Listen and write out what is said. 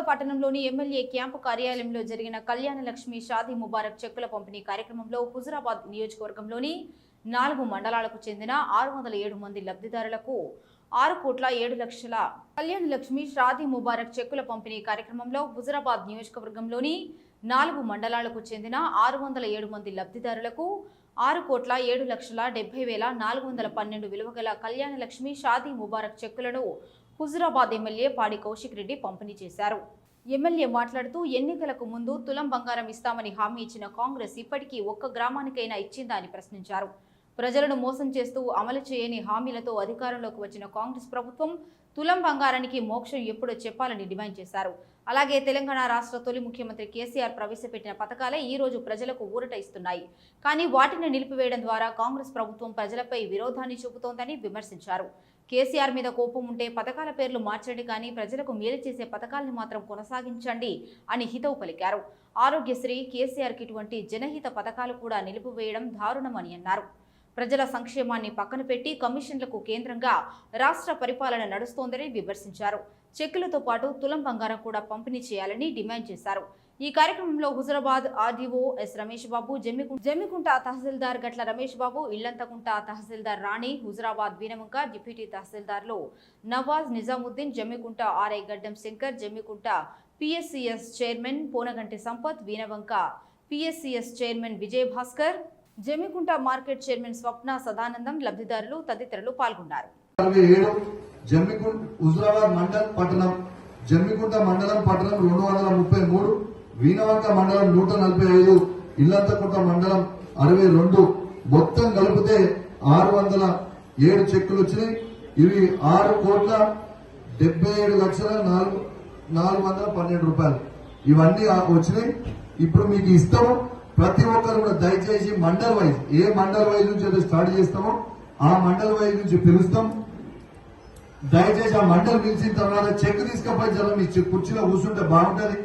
పట్టణంలోని MLA camp కార్యాలయంలో జరిగిన కళ్యాణ లక్ష్మి షాదీ ముబారక్ చెక్కుల పంపిణీ కార్యక్రమంలో హుజురాబాద్ నియోజకవర్గంలోని 4 మండలాలకు చెందిన 607 మంది లబ్ధిదారులకు 6,07,00,000 కళ్యాణ లక్ష్మి షాదీ ముబారక్ చెక్కుల పంపిణీ కార్యక్రమంలో హుజురాబాద్ నియోజకవర్గంలోని 4 మండలాలకు చెందిన 607 మంది లబ్ధిదారులకు 6,07,70,412 విలువగల కళ్యాణ లక్ష్మి షాదీ ముబారక్ చెక్కులను హుజురాబాద్ ఎమ్మెల్యే పాడి కౌశిక్ రెడ్డి పంపిణీ చేశారు. ఎమ్మెల్యే మాట్లాడుతూ ఎన్నికలకు ముందు తులం బంగారం ఇస్తామని హామీ ఇచ్చిన కాంగ్రెస్ ఇప్పటికీ ఒక్క గ్రామానికైనా ఇచ్చిందా అని ప్రశ్నించారు. ప్రజలను మోసం చేస్తూ అమలు చేయని హామీలతో అధికారంలోకి వచ్చిన కాంగ్రెస్ ప్రభుత్వం తులం బంగారానికి మోక్షం ఎప్పుడో చెప్పాలని డిమాండ్ చేశారు. అలాగే తెలంగాణ రాష్ట్ర తొలి ముఖ్యమంత్రి కేసీఆర్ ప్రవేశపెట్టిన పథకాలే ఈ రోజు ప్రజలకు ఊరట ఇస్తున్నాయి. కానీ వాటిని నిలిపివేయడం ద్వారా కాంగ్రెస్ ప్రభుత్వం ప్రజలపై విరోధాన్ని చూపుతోందని విమర్శించారు. కేసీఆర్ మీద కోపం ఉంటే పథకాల పేర్లు మార్చండి, కానీ ప్రజలకు మేలు చేసే పథకాలను మాత్రం కొనసాగించండి అని హితవు పలికారు. ఆరోగ్యశ్రీ, కేసీఆర్కి ఇటువంటి జనహిత పథకాలు కూడా నిలిపివేయడం దారుణమని అన్నారు. ప్రజల సంక్షేమాన్ని పక్కన పెట్టి కమిషన్లకు కేంద్రంగా రాష్ట్ర పరిపాలన నడుస్తోందని విమర్శించారు. చెక్కులతో పాటు తులం బంగారం కూడా పంపిణీ చేయాలని డిమాండ్ చేశారు. ఈ కార్యక్రమంలో హుజురాబాద్ ఆర్డీఓ ఎస్ రమేష్ బాబు, జమ్మికుంట తహసీల్దార్ గట్ల రమేష్ బాబు, ఇల్లంతకుంట తహసీల్దార్ రాణి, హుజురాబాద్ వీనవంక డిప్యూటీ తహసీల్దార్లు Nawaz, Nizamuddin, Jammikunta RI Gaddam Shankar, Jammikunta PSCS chairman Ponaganti Sampath, Veenavanka PSCS chairman Vijay Bhaskar, Jammikunta market chairman Swapna Sadanandam, లబ్ధిదారులు తదితరులు పాల్గొన్నారు. హుజురాబాద్ మండలం పట్టణం, జమ్మికుంట మండలం పట్టణం 233, వీనవంక మండలం 145, ఇల్లంతకుంట మండలం 62, మొత్తం కలిపితే 607 చెక్కులు వచ్చినాయి. ఇవి 6,77,412 రూపాయలు ఇవన్నీ వచ్చినాయి. ఇప్పుడు మీకు ఇస్తాము. ప్రతి ఒక్కరు కూడా దయచేసి మండల్ వైజ్, ఏ మండల్ వైజ్ నుంచి అయితే స్టార్ట్ చేస్తామో ఆ మండల్ వైజ్ నుంచి పిలుస్తాం. దయచేసి ఆ మండల్ పిలిచిన తర్వాత చెక్ తీసుకపోయి జనం మీ కుర్చీలో కూర్చుంటే బాగుంటది.